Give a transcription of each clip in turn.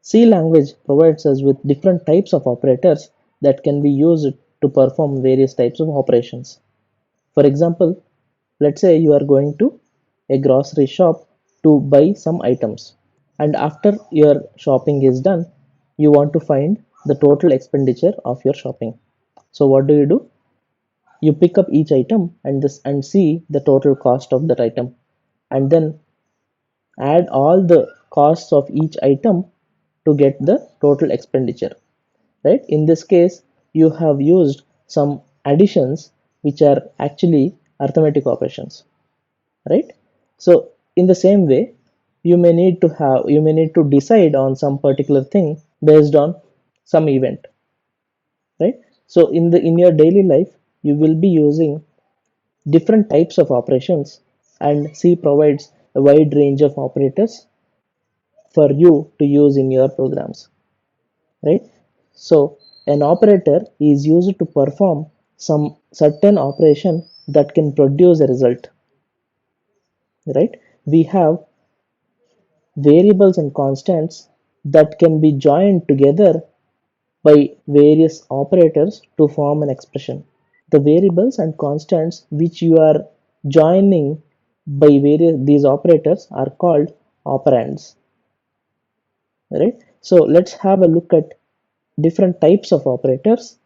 C language provides us with different types of operators that can be used to perform various types of operations. For example, let's say you are going to a grocery shop to buy some items, and after your shopping is done, you want to find the total expenditure of your shopping. So what do? You pick up each item and see the total cost of that item, and then add all the costs of each item to get the total expenditure, right? In this case, you have used some additions which are actually arithmetic operations, right? So in the same way, you may need to decide on some particular thing based on some event, right? So in your daily life, you will be using different types of operations, and C provides a wide range of operators for you to use in your programs, right? So an operator is used to perform some certain operation that can produce a result, right? We have variables and constants that can be joined together by various operators to form an expression. The variables and constants which you are joining by various these operators are called operands, right? So let's have a look at different types of operators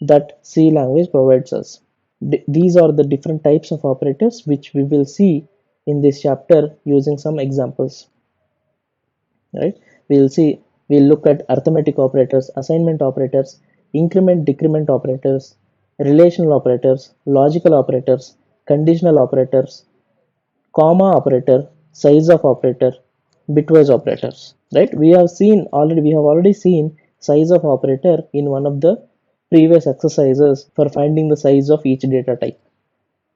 that C language provides us. These are the different types of operators which we will see in this chapter using some examples, right? We'll look at arithmetic operators, assignment operators, increment decrement operators, relational operators, logical operators, conditional operators, comma operator, size of operator, bitwise operators, right? We have already seen size of operator in one of the previous exercises for finding the size of each data type,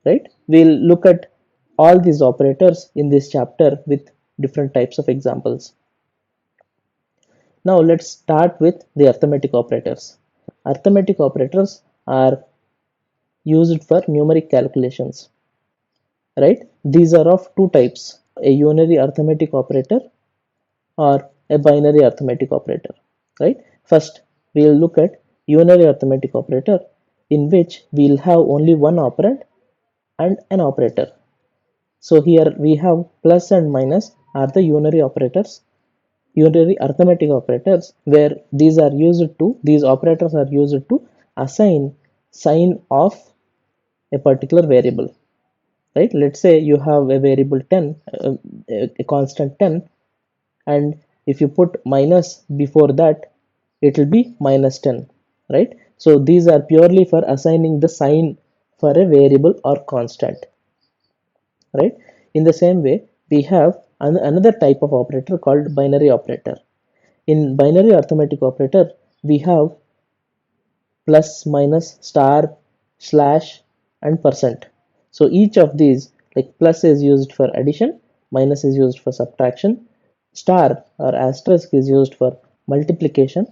right? We'll look at all these operators in this chapter with different types of examples. Now let's start with the arithmetic operators. Arithmetic operators are used for numeric calculations, right? These are of two types, a unary arithmetic operator or a binary arithmetic operator, right? First, we'll look at unary arithmetic operator, in which we'll have only one operand and an operator. So here we have plus and minus are the unary operators, unary arithmetic operators, where these operators are used to assign sign of a particular variable, right? Let's say you have a variable 10, a constant 10, and if you put minus before that, it will be minus 10, right? So these are purely for assigning the sign for a variable or constant, right? In the same way, we have another type of operator called binary operator. In binary arithmetic operator, we have plus, minus, star, slash, and percent. So each of these, like plus is used for addition, minus is used for subtraction, star or asterisk is used for multiplication,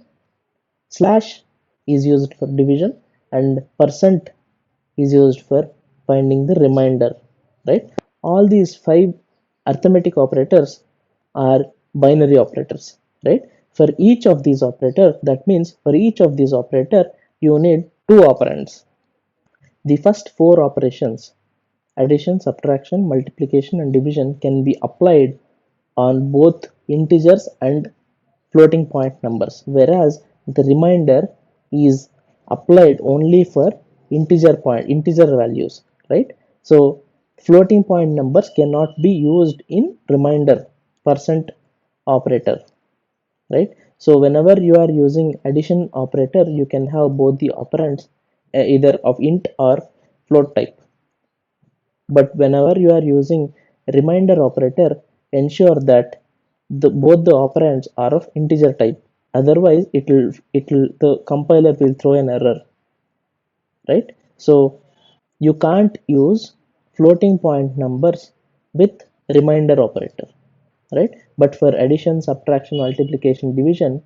slash is used for division, and percent is used for finding the remainder, right? All these five arithmetic operators are binary operators, right? For each of these operators, that means for each of these operator, you need two operands. The first four operations, addition, subtraction, multiplication, and division, can be applied on both integers and floating point numbers, whereas the remainder is applied only for integer values, right? So floating point numbers cannot be used in remainder percent operator, right? So whenever you are using addition operator, you can have both the operands either of int or float type, but whenever you are using remainder operator, ensure that both the operands are of integer type, otherwise the compiler will throw an error, right? So you can't use floating point numbers with remainder operator, right? But for addition, subtraction, multiplication, division,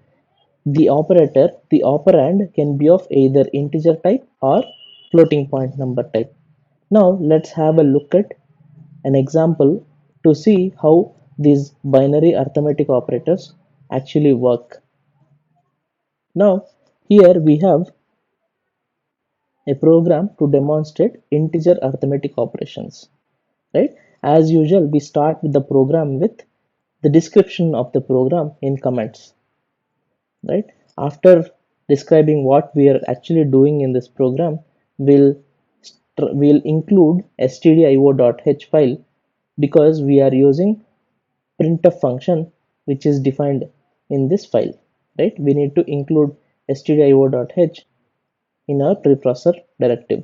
the operand can be of either integer type or floating point number type. Now let's have a look at an example to see how these binary arithmetic operators actually work. Now here we have a program to demonstrate integer arithmetic operations, right? As usual, we start with the program with the description of the program in comments, right? After describing what we are actually doing in this program, we'll we'll include stdio.h file because we are using printf function which is defined in this file, right? We need to include stdio.h in our preprocessor directive.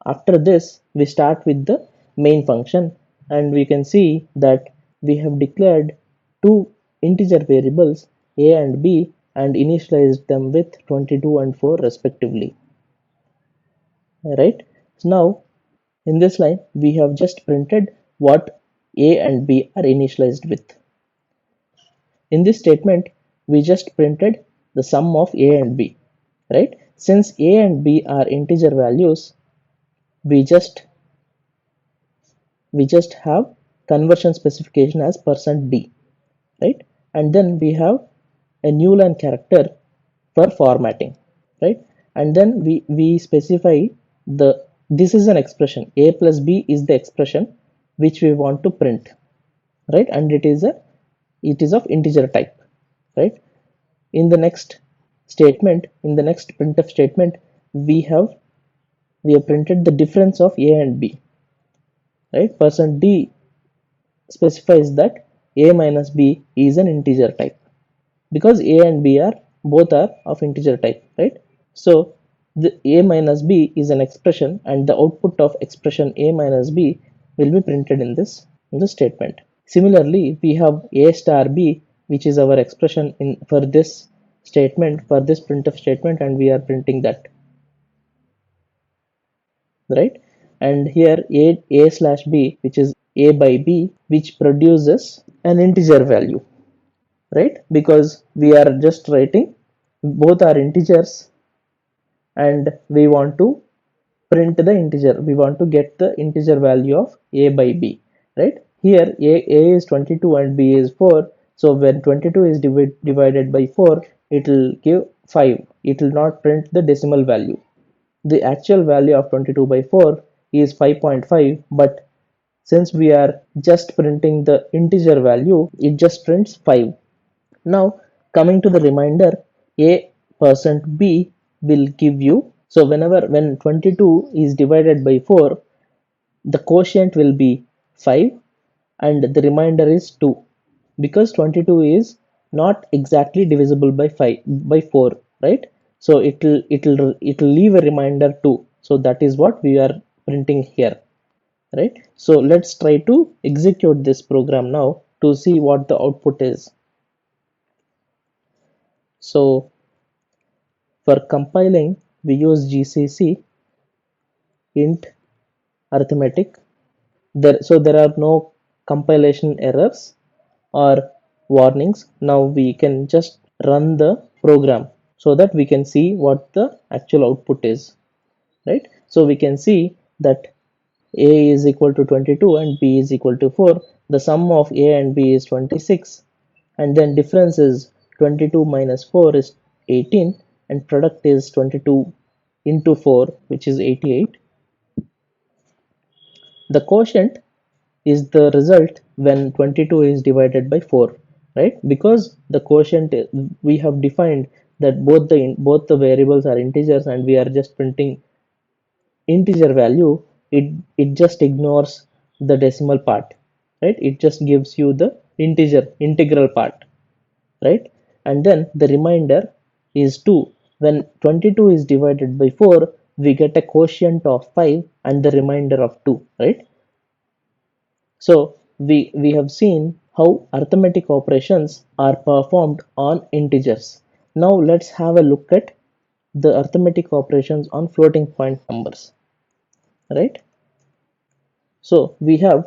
After this, we start with the main function, and we can see that we have declared two integer variables a and b and initialized them with 22 and 4 respectively, right? So now in this line we have just printed what a and b are initialized with. In this statement we just printed the sum of a and b, right? Since a and b are integer values, we just have conversion specification as %d, right? And then we have a new line character for formatting, right? And then we specify the this is an expression a plus b is the expression which we want to print, right? And it is of integer type, right? In the next statement, in the next printf statement, we have printed the difference of a and b, right? %d specifies that a minus b is an integer type because a and b are both are of integer type, right? So the a minus b is an expression and the output of expression a minus b will be printed in this statement. Similarly, we have a star b which is our expression in for this statement, for this printf statement, and we are printing that, right? And here a slash b which is a by b which produces an integer value, right? Because we are just writing both are integers and we want to print the integer, we want to get the integer value of a by b, right? Here a is 22 and b is 4, so when 22 is divided by 4 it will give 5, it will not print the decimal value. The actual value of 22 by 4 is 5.5, but since we are just printing the integer value, it just prints 5. Now coming to the remainder, a %b will give you, so when 22 is divided by 4, the quotient will be 5 and the remainder is 2 because 22 is not exactly divisible by 4, right? So it will leave a remainder 2, so that is what we are printing here, right? So let's try to execute this program now to see what the output is. So for compiling, we use GCC int arithmetic. So there are no compilation errors or warnings. Now we can just run the program so that we can see what the actual output is, right? So we can see that a is equal to 22 and b is equal to 4. The sum of a and b is 26, and then difference is 22 minus 4 is 18, and product is 22 into 4 which is 88. The quotient is the result when 22 is divided by 4, right? Because the quotient we have defined that both the variables are integers and we are just printing integer value, it just ignores the decimal part, right? It just gives you the integral part, right? And then the remainder is 2. When 22 is divided by 4, we get a quotient of 5 and the remainder of 2, right? So we have seen how arithmetic operations are performed on integers. Now let's have a look at the arithmetic operations on floating point numbers, right? So we have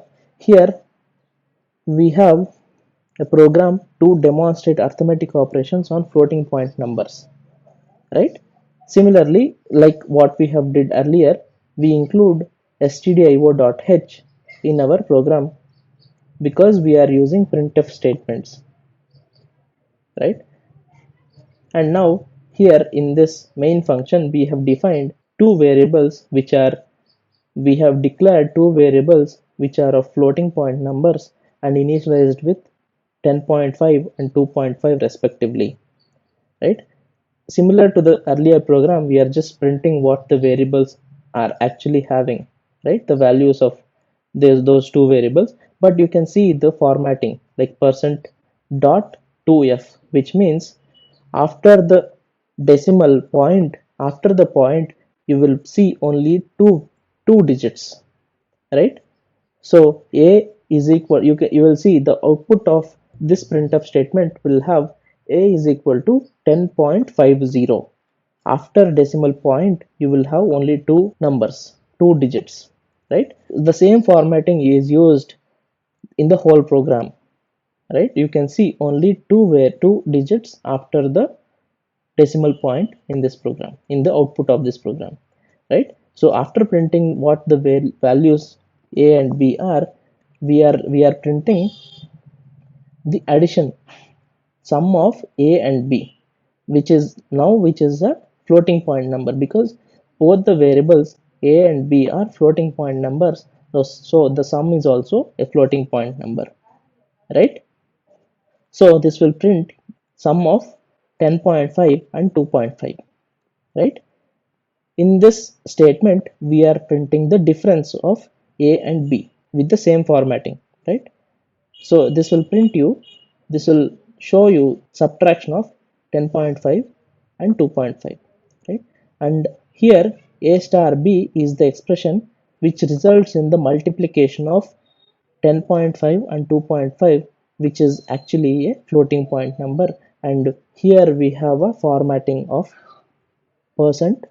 a program to demonstrate arithmetic operations on floating point numbers, right? Similarly, like what we have did earlier, we include stdio.h in our program because we are using printf statements. right? And now here in this main function we have defined two variables which are we have declared two variables which are of floating point numbers and initialized with 10.5 and 2.5 respectively, right? Similar to the earlier program, we are just printing what the variables are actually having, right? The values of those two variables, but you can see the formatting like percent dot 2f, which means after the decimal point, after the point, you will see only two digits, right? So a is equal, you will see the output of this printf statement will have a is equal to 10.50. After decimal point, you will have only two numbers, two digits, right? The same formatting is used in the whole program, right? You can see only two digits after the decimal point in this program, in the output of this program, right? So after printing what the values a and b are, we are printing the addition sum of a and b, which is a floating point number, because both the variables a and b are floating point numbers. So the sum is also a floating point number, right? So this will print sum of 10.5 and 2.5, right? In this statement, we are printing the difference of A and B with the same formatting, right? So this will show you subtraction of 10.5 and 2.5, right? And here A star B is the expression which results in the multiplication of 10.5 and 2.5, which is actually a floating point number. And here we have a formatting of percent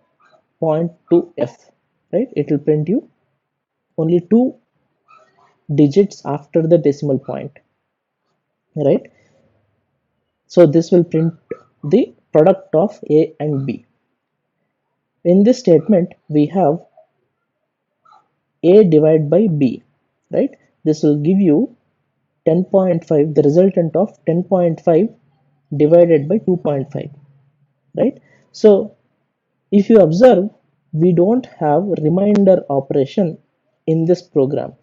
point to f, right? It will print you only two digits after the decimal point, right? So this will print the product of a and b. In this statement we have a divided by b, right? This will give you 10.5, the resultant of 10.5 divided by 2.5, right? So if you observe, we don't have remainder operation in this program,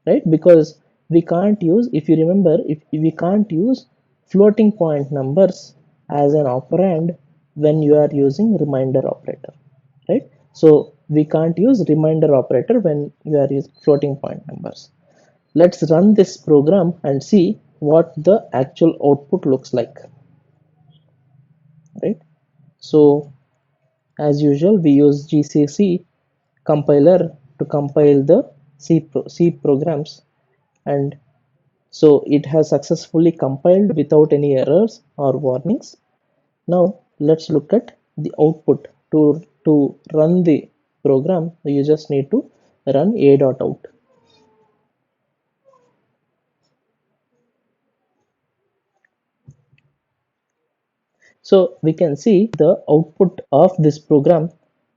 right? Because we can't use, if you remember, if we can't use floating point numbers as an operand when you are using remainder operator, right? So we can't use remainder operator when you are using floating point numbers. Let's run this program and see what the actual output looks like, right? So as usual, we use GCC compiler to compile the C programs, and so it has successfully compiled without any errors or warnings. Now let's look at the output. To run the program, you just need to run a.out. So we can see the output of this program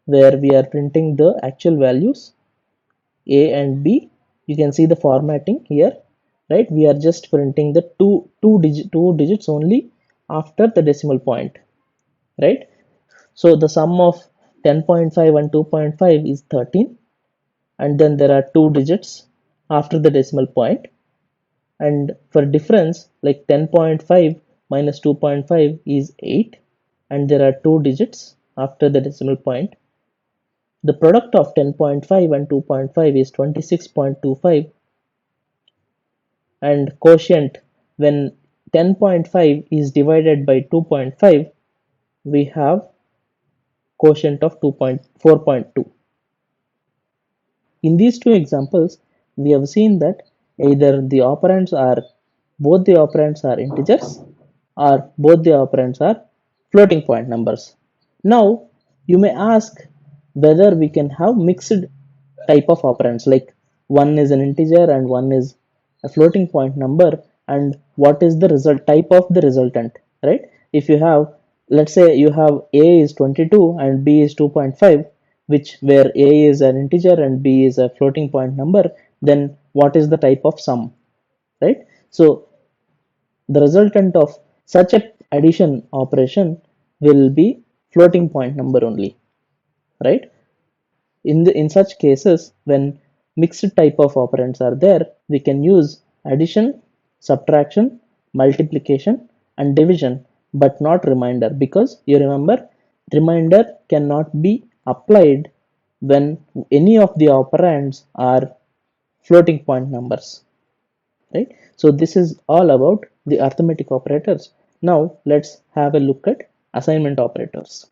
where we are printing the actual values a and b. You can see the formatting here, right? We are just printing the two digits only after the decimal point, right? So the sum of 10.5 and 2.5 is 13, and then there are two digits after the decimal point. And for difference, like 10.5 minus 2.5 is 8, and there are two digits after the decimal point. The product of 10.5 and 2.5 is 26.25, and quotient, when 10.5 is divided by 2.5, we have quotient of 4.2. In these two examples, we have seen that either the operands are both the operands are integers, or both the operands are floating point numbers. Now you may ask whether we can have mixed type of operands, like one is an integer and one is a floating point number, and what is the result type of the resultant, right? If you have, let's say you have a is 22 and b is 2.5, which where a is an integer and b is a floating point number, then what is the type of sum, right? So the resultant of such a addition operation will be floating point number only, right? In such cases, when mixed type of operands are there, we can use addition, subtraction, multiplication and division, but not remainder, because you remember remainder cannot be applied when any of the operands are floating point numbers, right? So this is all about the arithmetic operators. Now let's have a look at assignment operators.